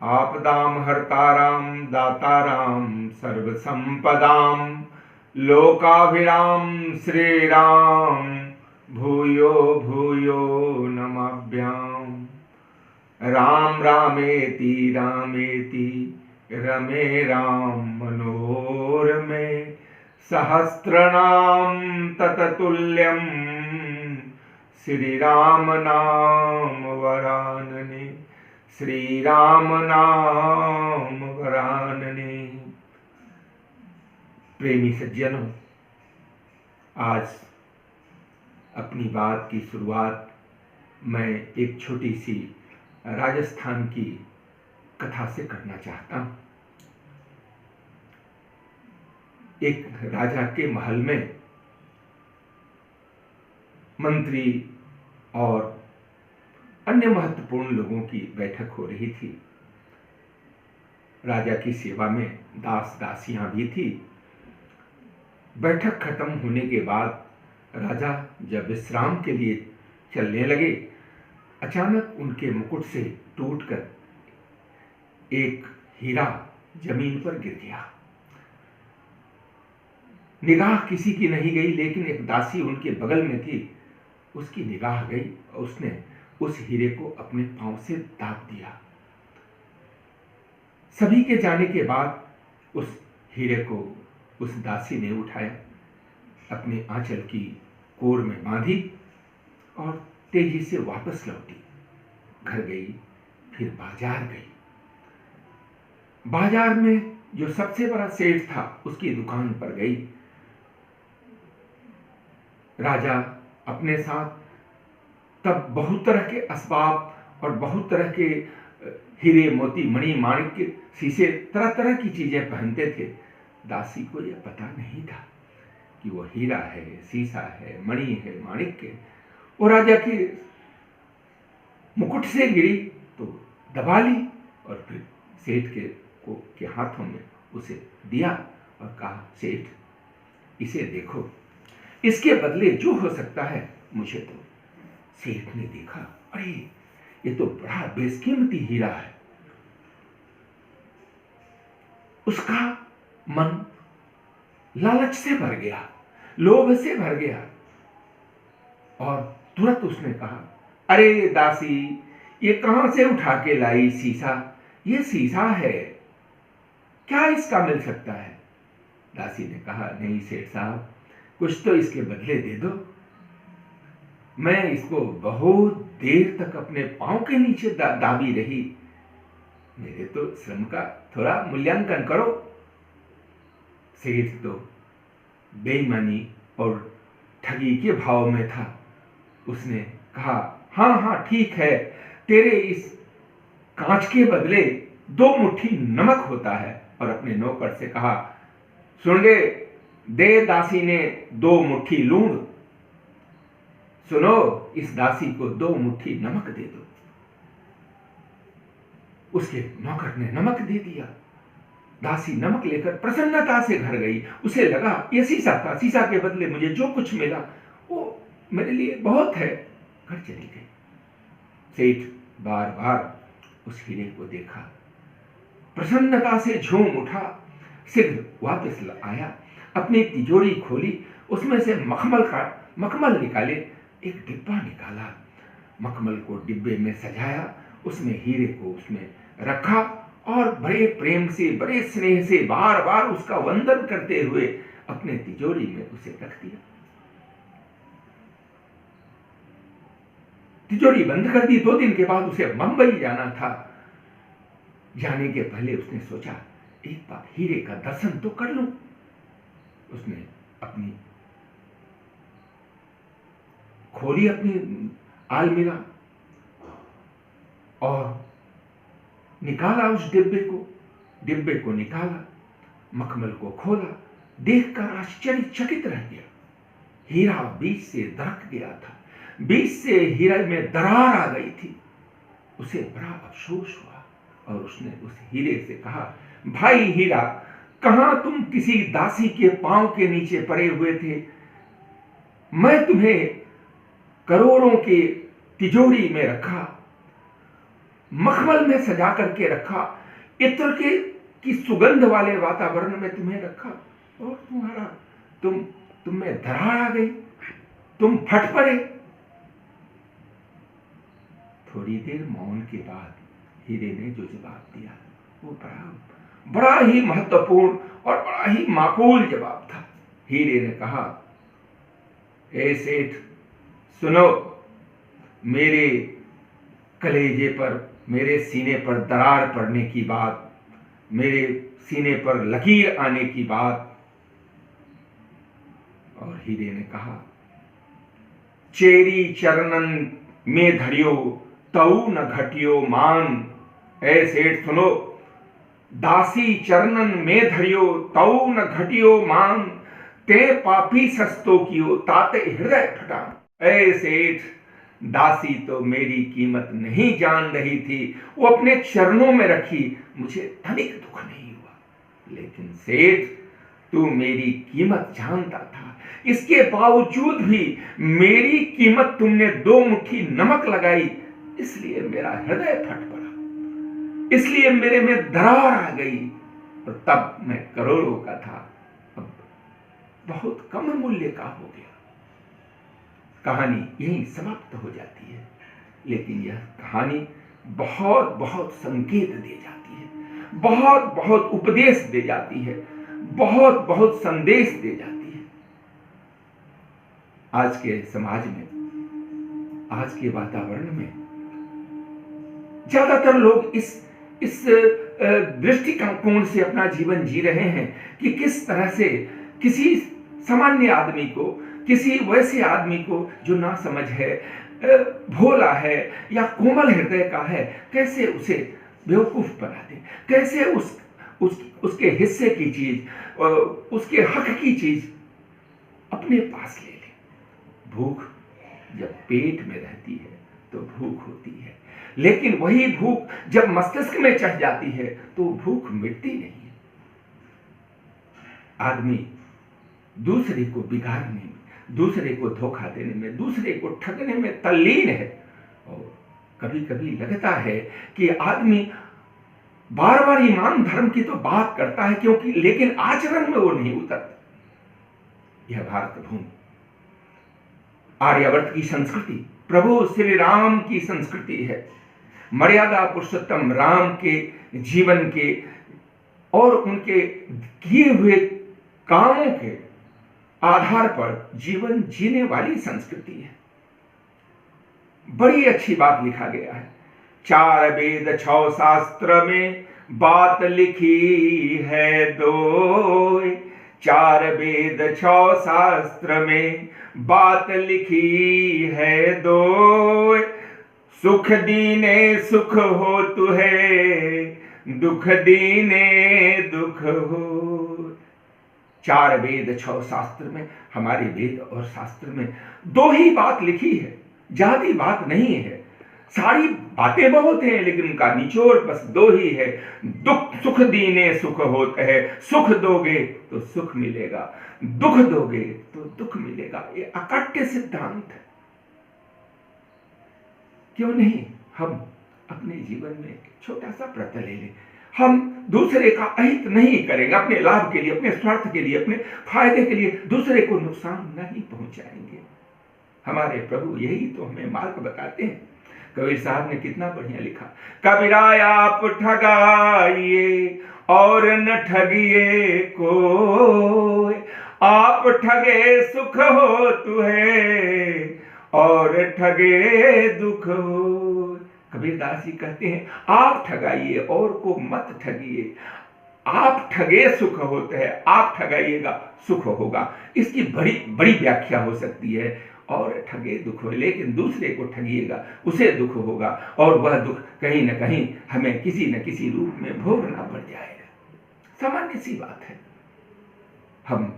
आपदाम हर्ताराम दाताराम सर्वसंपदाम लोकाभिराम श्रीराम भूयो भूयो नमाभ्याम। राम रामेति रामेति रमे राम मनोरमे सहस्रनाम तततुल्यम श्री राम नाम वरानने श्री राम नाम वरानने। प्रेमी सज्जनों, आज अपनी बात की शुरुआत मैं एक छोटी सी राजस्थान की कथा से करना चाहता हूँ। एक राजा के महल में मंत्री और अन्य महत्वपूर्ण लोगों की बैठक हो रही थी। राजा की सेवा में दास दासियां भी थी। बैठक खत्म होने के बाद राजा जब विश्राम के लिए चलने लगे, अचानक उनके मुकुट से टूटकर एक हीरा जमीन पर गिर गया। निगाह किसी की नहीं गई, लेकिन एक दासी उनके बगल में थी, उसकी निगाह गई और उसने उस हीरे को अपने पांव से दाब दिया। सभी के जाने के बाद उस हीरे को उस दासी ने उठाया, अपने आंचल की कोर में बांधी और तेजी से वापस लौटी। घर गई, फिर बाजार गई। बाजार में जो सबसे बड़ा सेठ था उसकी दुकान पर गई। राजा अपने साथ तब बहुत तरह के असबाब और बहुत तरह के हीरे मोती मणि माणिक्य शीशे तरह तरह की चीजें पहनते थे। दासी को यह पता नहीं था कि वो हीरा है, शीशा है, मणि है, माणिक्य है। वो राजा के मुकुट से गिरी तो दबा ली और फिर सेठ के हाथों में उसे दिया और कहा, सेठ, इसे देखो, इसके बदले जो हो सकता है मुझे दो। सेठ ने देखा, अरे ये तो बड़ा बेशकीमती हीरा है। उसका मन लालच से भर गया, लोभ से भर गया और तुरंत उसने कहा, अरे दासी, ये कहां से उठा के लाई शीशा? ये शीशा है, क्या इसका मिल सकता है? दासी ने कहा, नहीं सेठ साहब, कुछ तो इसके बदले दे दो। मैं इसको बहुत देर तक अपने पांव के नीचे दाबी रही। मेरे तो श्रम का थोड़ा मूल्यांकन करो। सेठ तो बेईमानी और ठगी के भाव में था। उसने कहा, हाँ हाँ ठीक है, तेरे इस कांच के बदले 2 मुट्ठी नमक होता है। और अपने नौकर से कहा, सुन ले, दे दासी ने 2 मुट्ठी लूण। सुनो, इस दासी को 2 मुट्ठी नमक दे दो। उसके नौकर ने नमक दे दिया। दासी नमक लेकर प्रसन्नता से घर गई। उसे लगा ये शीशा था, शीशा के बदले मुझे जो कुछ मिला वो मेरे लिए बहुत है। घर चली गई। सेठ बार बार उस हीरे को देखा, प्रसन्नता से झूम उठा, शीघ्र वापस आया, अपनी तिजोरी खोली, उसमें से मखमल निकाले, एक डिब्बा निकाला, मखमल को डिब्बे में सजाया, उसमें हीरे को उसमें रखा और बड़े प्रेम से, बड़े स्नेह से बार बार उसका वंदन करते हुए अपने तिजोरी में उसे रख दिया। तिजोरी बंद कर दी। 2 दिन के बाद उसे मुंबई जाना था। जाने के पहले उसने सोचा, एक बार हीरे का दर्शन तो कर लूं। उसने अपनी खोली अपनी आलमीरा और निकाला उस डिब्बे को निकाला, मखमल को खोला, देखकर आश्चर्यचकित रह गया। हीरा बीच से दरक गया था, बीच से हीरे में दरार आ गई थी। उसे बड़ा अफसोस हुआ और उसने उस हीरे से कहा, भाई हीरा, कहां तुम किसी दासी के पांव के नीचे पड़े हुए थे? मैं तुम्हें करोड़ों के तिजोरी में रखा मखमल में सजा करके रखा, इत्र के की सुगंध वाले वातावरण में तुम्हें रखा, और तुम में दरार आ गई, तुम फट पड़े। थोड़ी देर मौन के बाद हीरे ने जो जवाब दिया वो बड़ा ही महत्वपूर्ण और बड़ा ही माकूल जवाब था। हीरे ने कहा, ए सेठ सुनो, मेरे कलेजे पर, मेरे सीने पर दरार पड़ने की बात, मेरे सीने पर लकीर आने की बात। और हीरे ने कहा, चेरी चरणन में धरियो तऊ न घटियो मान। ऐ सेठ सुनो, दासी चरणन में धरियो तऊ न घटियो मान, ते पापी सस्तो कियो ताते हृदय फटान। ऐ सेठ, दासी तो मेरी कीमत नहीं जान रही थी, वो अपने चरणों में रखी, मुझे तनिक दुख नहीं हुआ। लेकिन सेठ, तू मेरी कीमत जानता था, इसके बावजूद भी मेरी कीमत तुमने 2 मुट्ठी नमक लगाई, इसलिए मेरा हृदय फट पड़ा, इसलिए मेरे में दरार आ गई। और तब मैं करोड़ों का था, अब बहुत कम मूल्य का हो गया। कहानी यहीं समाप्त हो जाती है, लेकिन यह कहानी बहुत बहुत संकेत दे जाती है, बहुत बहुत उपदेश दे जाती है, बहुत बहुत संदेश दे जाती है। आज के समाज में, आज के वातावरण में ज्यादातर लोग इस दृष्टिकोण से अपना जीवन जी रहे हैं कि किस तरह से किसी सामान्य आदमी को, किसी वैसे आदमी को जो ना समझ है, भोला है या कोमल हृदय का है, कैसे उसे बेवकूफ बना दे, कैसे उसके हिस्से की चीज, उसके हक की चीज अपने पास ले ले। भूख जब पेट में रहती है तो भूख होती है, लेकिन वही भूख जब मस्तिष्क में चढ़ जाती है तो भूख मिटती नहीं है। आदमी दूसरे को बिगाड़ने में, दूसरे को धोखा देने में, दूसरे को ठगने में तल्लीन है। और कभी कभी लगता है कि आदमी बार बार ईमान धर्म की तो बात करता है, क्योंकि लेकिन आचरण में वो नहीं उतरता। यह भारत भूमि आर्यावर्त की संस्कृति, प्रभु श्री राम की संस्कृति है। मर्यादा पुरुषोत्तम राम के जीवन के और उनके किए हुए कामों के आधार पर जीवन जीने वाली संस्कृति है। बड़ी अच्छी बात लिखा गया है, 4 वेद 6 शास्त्र में बात लिखी है 2। 4 वेद 6 शास्त्र में बात लिखी है 2। सुख दीने सुख हो तुहे, दुख दीने दुख हो। 4 वेद 6 शास्त्र में, हमारे वेद और शास्त्र में 2 ही बात लिखी है, ज्यादा बात नहीं है। सारी बातें बहुत हैं, लेकिन उनका निचोड़ बस 2 ही है। दुख सुख दीने सुख होता है, सुख दोगे तो सुख मिलेगा, दुख दोगे तो दुख मिलेगा। ये अकट्य सिद्धांत है। क्यों नहीं हम अपने जीवन में छोटा सा व्रत ले लें। हम दूसरे का अहित नहीं करेंगे, अपने लाभ के लिए, अपने स्वार्थ के लिए, अपने फायदे के लिए दूसरे को नुकसान नहीं पहुंचाएंगे। हमारे प्रभु यही तो हमें मार्ग बताते हैं। कबीर साहब ने कितना बढ़िया लिखा, कबीराय आप ठगाइए और न ठगिए को, आप ठगे सुख हो तुहे और ठगे दुख हो। कबीरदास जी कहते हैं, आप ठगाइए और को मत ठगिए। आप ठगे सुख होते हैं, आप ठगाइएगा सुख होगा। इसकी बड़ी बड़ी व्याख्या हो सकती है। और ठगे दुख हो, लेकिन दूसरे को ठगिएगा उसे दुख होगा, और वह दुख कहीं न कहीं हमें किसी न किसी रूप में भोगना पड़ जाएगा। सामान्य सी बात है। हम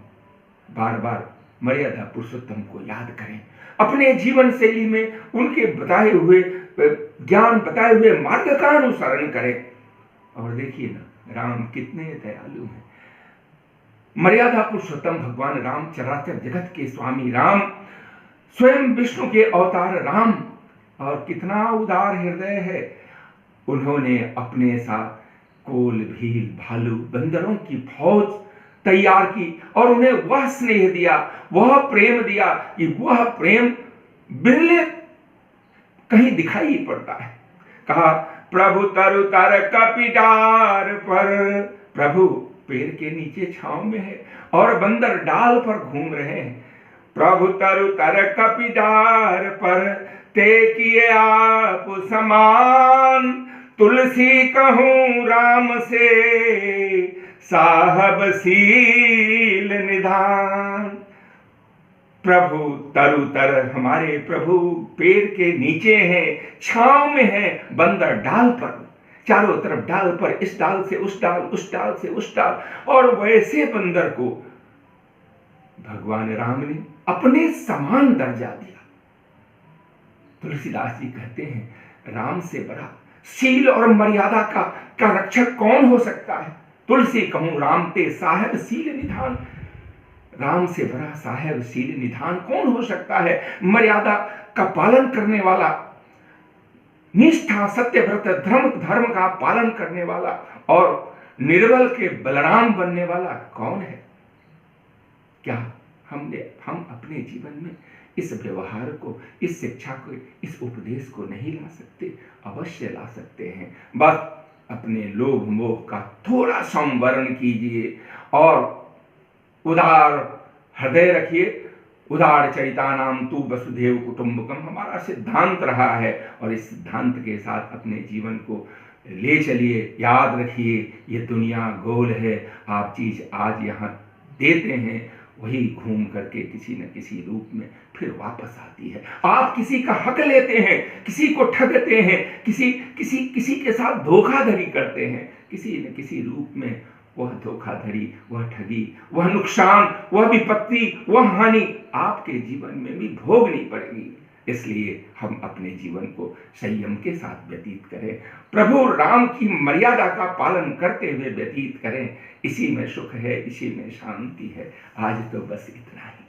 बार बार मर्यादा पुरुषोत्तम को याद करें, अपने जीवन शैली में उनके बताए हुए ज्ञान, बताए हुए मार्ग का अनुसरण करें। और देखिए ना, राम कितने दयालु हैं। मर्यादा पुरुषोत्तम भगवान राम, चराचर जगत के स्वामी राम, स्वयं विष्णु के अवतार राम, और कितना उदार हृदय है। उन्होंने अपने साथ कोल, भील, भालू, बंदरों की फौज तैयार की और उन्हें वह स्नेह दिया, वह प्रेम दिया कि वह प्रेम बिरले कहीं दिखाई पड़ता है। कहा प्रभु तरु तर कपिडार पर, प्रभु पेड़ के नीचे छांव में है और बंदर डाल पर घूम रहे हैं। प्रभु तरु तर कपिडार पर, ते किए आप समान, तुलसी कहूं राम से, साहब सील निधान। प्रभु तरु तर, हमारे प्रभु पेड़ के नीचे हैं, छांव में हैं, बंदर डाल पर, चारों तरफ डाल पर, इस डाल से उस डाल, उस डाल से उस डाल, और वैसे बंदर को भगवान राम ने अपने समान दर्जा दिया। तुलसीदास जी कहते हैं राम से बड़ा शील और मर्यादा का रक्षक कौन हो सकता है। तुलसी कहूं राम ते साहेब सील निधान, राम से बड़ा साहेब सील निधान कौन हो सकता है। मर्यादा का पालन करने वाला, निष्ठा, सत्यव्रत, धर्म का पालन करने वाला और निर्बल के बलराम बनने वाला कौन है। क्या हम अपने जीवन में इस व्यवहार को, इस शिक्षा को, इस उपदेश को नहीं ला सकते? अवश्य ला सकते हैं। बस अपने लोभ मोह का थोड़ा संवरण कीजिए और उदार हृदय रखिए। उदार चरितानाम तू वसुधैव कुटुंबकम हमारा सिद्धांत रहा है और इस सिद्धांत के साथ अपने जीवन को ले चलिए। याद रखिए ये दुनिया गोल है, आप चीज आज यहाँ देते हैं वही घूम करके किसी न किसी रूप में फिर वापस आती है। आप किसी का हक लेते हैं, किसी को ठगते हैं, किसी के साथ धोखाधड़ी करते हैं, किसी न किसी रूप में वह धोखाधड़ी, वह ठगी, वह नुकसान, वह विपत्ति, वह हानि आपके जीवन में भी भोगनी पड़ेगी। इसलिए हम अपने जीवन को संयम के साथ व्यतीत करें, प्रभु राम की मर्यादा का पालन करते हुए व्यतीत करें। इसी में सुख है, इसी में शांति है। आज तो बस इतना ही।